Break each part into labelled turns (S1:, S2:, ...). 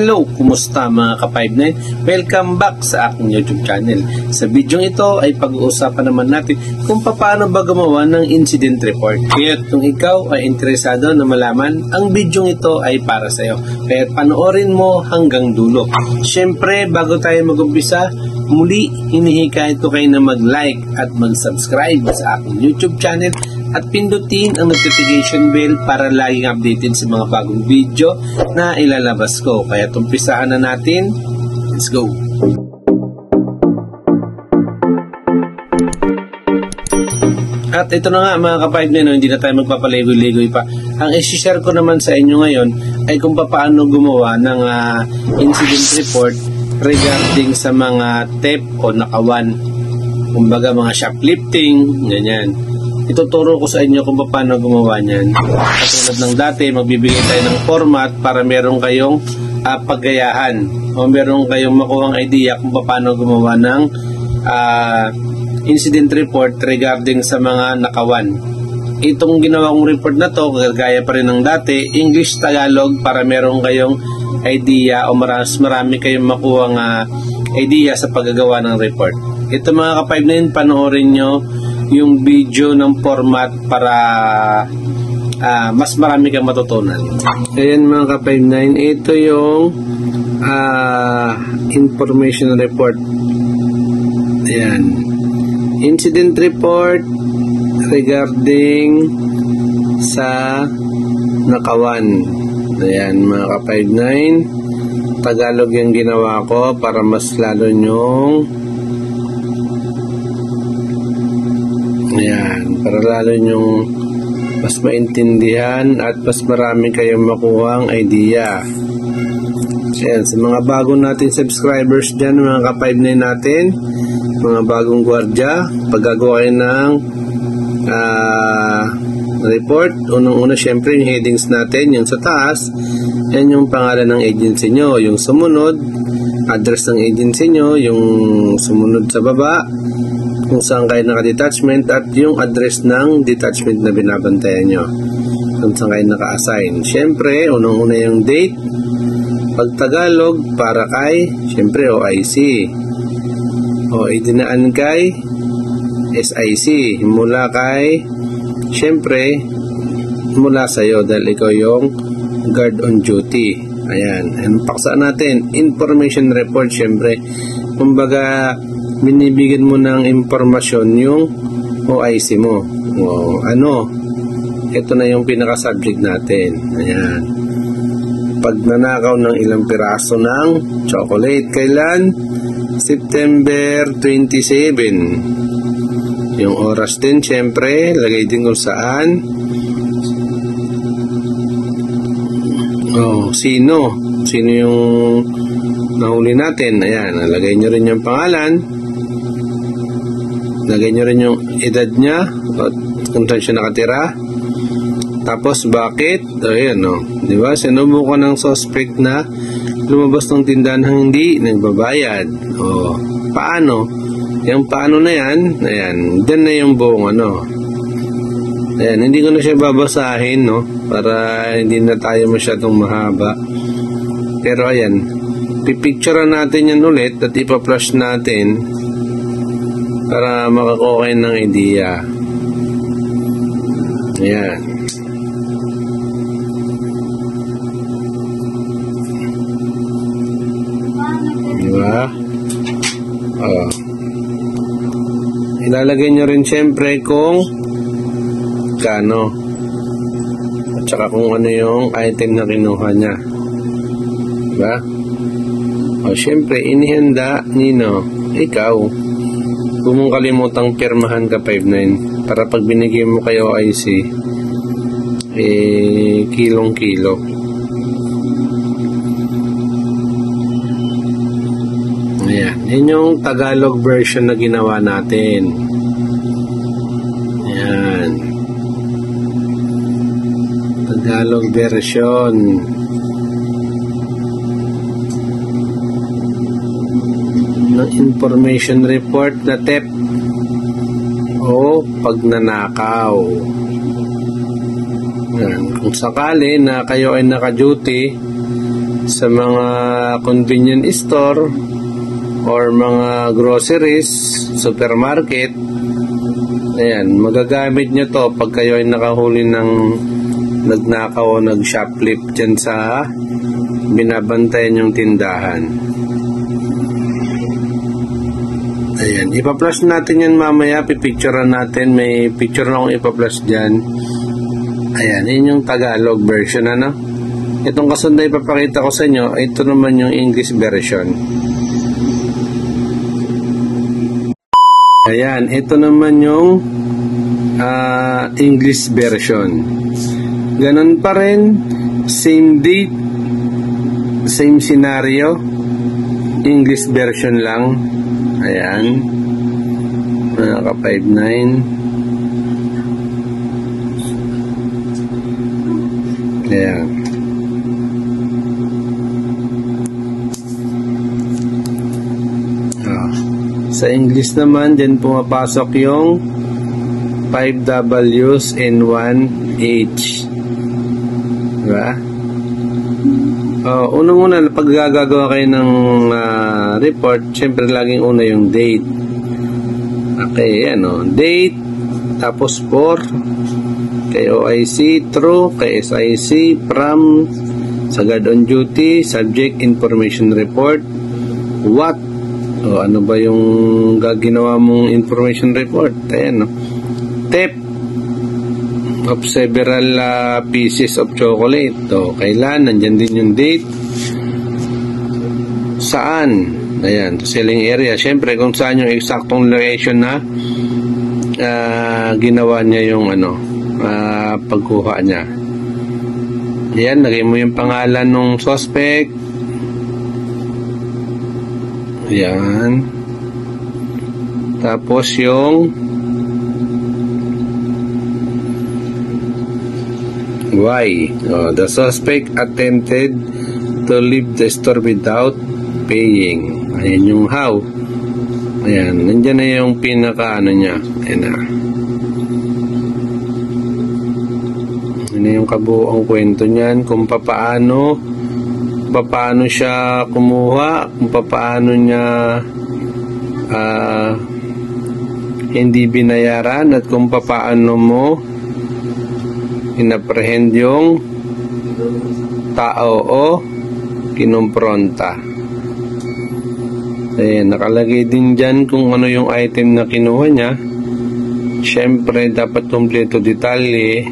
S1: Hello! Kumusta mga ka-59? Welcome back sa aking YouTube channel. Sa video ito ay pag-uusapan naman natin kung paano ba gumawa ng incident report. Kaya kung ikaw ay interesado na malaman, ang video ito ay para sa iyo. Kaya panoorin mo hanggang dulo. Siyempre, bago tayo mag-umpisa, muli hinihikayat ko kayo na mag-like at mag-subscribe sa aking YouTube channel at pindutin ang notification bell para laging updated sa mga bagong video na ilalabas ko. Kaya tumpisahan na natin. Let's go! At ito na nga mga ka-59, hindi na tayo magpapaligoy-ligoy pa. Ang isi-share ko naman sa inyo ngayon ay kung paano gumawa ng incident report regarding sa mga theft o nakawan. Kumbaga mga shoplifting, ganyan. Ituturo ko sa inyo kung paano gumawa niyan. Katulad ng dati, magbibigay tayo ng format para meron kayong paggayahan o meron kayong makuhang idea kung paano gumawa ng incident report regarding sa mga nakawan. Itong ginawa kong report na to, gaya pa rin ng dati, English-Tagalog para meron kayong idea o marami kayong makuhang idea sa paggagawa ng report. Ito mga ka-59, panoorin nyo yung video ng format para mas marami kang matutunan. Ayan mga ka-59, ito yung information report. Ayan. Incident report regarding sa nakawan. Ayan mga ka-59, Tagalog yung ginawa ko para mas lalo nyong para lalo nyong mas maintindihan at mas marami kayong makuhang idea. Ayan, sa mga bagong natin subscribers dyan, mga ka-59 natin, mga bagong gwardiya, paggagawa kayo ng report, unang-una syempre yung headings natin, yung sa taas, yan yung pangalan ng agency nyo, yung sumunod, address ng agency nyo, yung sumunod sa baba, kung saan kayo naka-detachment at yung address ng detachment na binabantayan nyo kung saan kayo naka-assign. Siyempre, unang-una yung date. Pag Tagalog, para kay siyempre OIC o idinaan kay SIC mula kay siyempre mula sa'yo dahil ikaw yung guard on duty. Ayan, and paksa natin information report. Siyempre, kumbaga binibigyan mo ng impormasyon yung OIC mo. O, ito na yung pinaka-subject natin. Ayan. Pagnanakaw ng ilang piraso ng chocolate. Kailan? September 27. Yung oras din, syempre, lagay din kung saan. Sino yung nahuli natin. Ayan, nalagay nyo rin yung pangalan. Lagay nyo rin yung edad niya at kung saan siya nakatira. Tapos bakit? Ayan diba? Sinubukan ng suspect na lumabas ng tindahan hang hindi nagbabayad. Paano? Yung paano na yan, ayan, dyan na yung buong Ayan, hindi ko na siya babasahin, para hindi na tayo masyadong mahaba. Pero ayan, pipicturean natin yan ulit at ipa-flash natin para makakuha kayo ng idea. Ayan. Diba? Ilalagay nyo rin syempre kung kano at saka kung ano yung item na kinuha niya. Diba? Syempre, inihanda nino ikaw. Kung mong kalimutang pirmahan ka 59 para pag binigay mo kayo IC kilong-kilo. Ayan, yun yung Tagalog version na ginawa natin. Ayan, Tagalog version ng information report na theft o pagnanakaw. Yan. Kung sakali na kayo ay naka-duty sa mga convenience store or mga groceries, supermarket. Ayan, magagamit nyo to pag kayo ay nakahuli ng nagnakaw o nag-shoplift dyan sa binabantayan yung tindahan. Ayan, ipa-flash natin yan mamaya, pipicturean natin, may picture na akong ipa-flash dyan. Ayan, yun yung Tagalog version, ano? Itong kasunod na ipapakita ko sa inyo, ito naman yung English version. Ayan, ito naman yung English version. Ganon pa rin, same date, same scenario, English version lang. Ayan, naka 5.9. Ayan. Sa English naman, dyan pumapasok yung 5Ws and 1H. Diba? Unang-una, pag gagawa kayo ng report, syempre laging una yung date. Okay, ano, date, tapos for, kay OIC, true, kay SIC, from, sagad on duty, subject, information report, what, ano ba yung gaginawa mong information report? Ayan, no? Theft of several pieces of chocolate. Kailan? Nandyan din yung date. Saan? Ayan, selling area. Siyempre, kung saan yung eksaktong location na ginawa niya yung pagkuha niya. Ayan, lagay mo yung pangalan ng suspect. Ayan. Tapos yung why. The suspect attempted to leave the store without paying. Ayan yung how. Ayan, nandiyan na yung pinaka niya. Ayan na. Ano yung kabuuang kwento niyan, kung paano siya kumuha, kung paano niya hindi binayaran, at kung paano mo inaprehend yung tao o kinumpronta. Ayan, nakalagay din dyan kung ano yung item na kinuha niya. Siyempre, dapat kompleto detalye,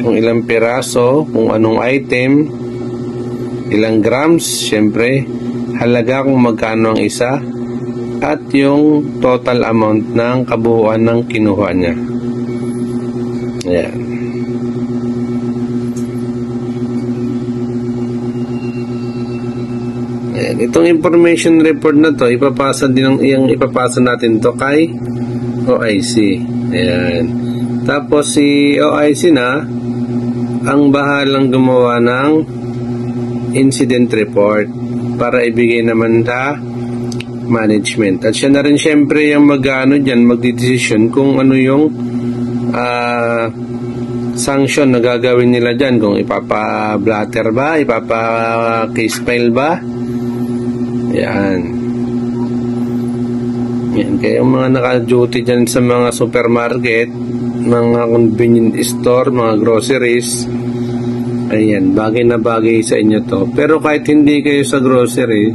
S1: kung ilang piraso, kung anong item, ilang grams, siyempre, halaga kung magkano ang isa, at yung total amount ng kabuuan ng kinuha niya. Ayan. Ayan. Itong information report na to, ipapasa natin to kay OIC. Ayan. Tapos si OIC na ang bahalang gumawa ng incident report para ibigay naman sa management. At siya na rin siyempre yung magdidesisyon kung ano yung sanction na gagawin nila dyan, kung ipapa-blatter ba, ipapa-case file ba. Yan. Yan. Kaya yung mga naka-duty dyan sa mga supermarket, mga convenience store, mga groceries, ayan, bagay na bagay sa inyo to. Pero kahit hindi kayo sa grocery,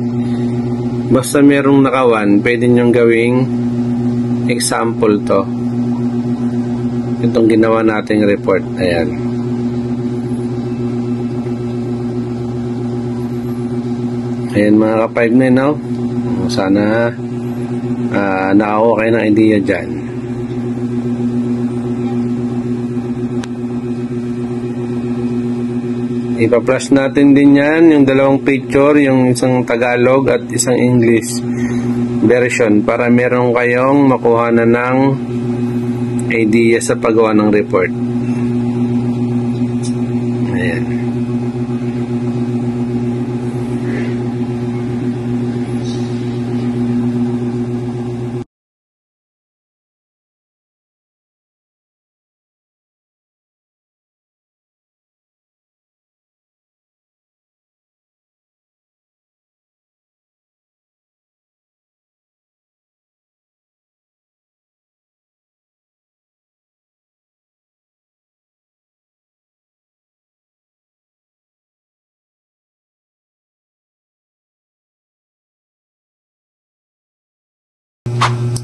S1: basta merong nakawan, pwede nyong gawing example to. Itong ginawa nating report. Ayan. Ayan mga ka-5 na, no? Sana nakakuha kayo ng idea dyan. Ipa-flash natin din yan, yung dalawang picture, yung isang Tagalog at isang English version, para meron kayong makuha na ng idea sa paggawa ng report.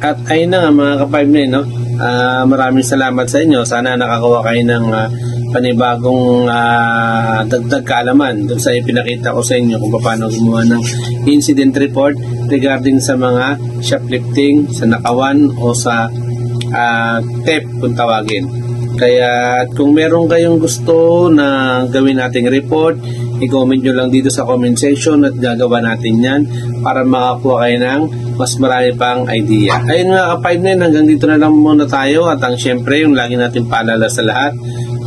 S1: At ayun na nga mga ka-5-9, no? Maraming salamat sa inyo. Sana nakakuha kayo ng panibagong dagdag kaalaman dun sa ipinakita ko sa inyo kung paano gumawa ng incident report regarding sa mga shoplifting, sa nakawan o sa theft kung tawagin. Kaya kung meron kayong gusto na gawin nating report, i-comment nyo lang dito sa comment section at gagawa natin yan para makakuha kayo ng mas marami pang idea. Ayun nga ka-5-9, hanggang dito na lang muna tayo. At ang syempre, yung lagi natin paalala sa lahat,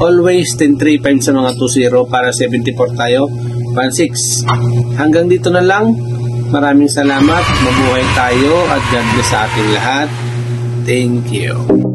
S1: always 10-3-5 sa mga 2-0 para 74 tayo 1-6. Hanggang dito na lang. Maraming salamat. Mabuhay tayo at God bless sa ating lahat. Thank you.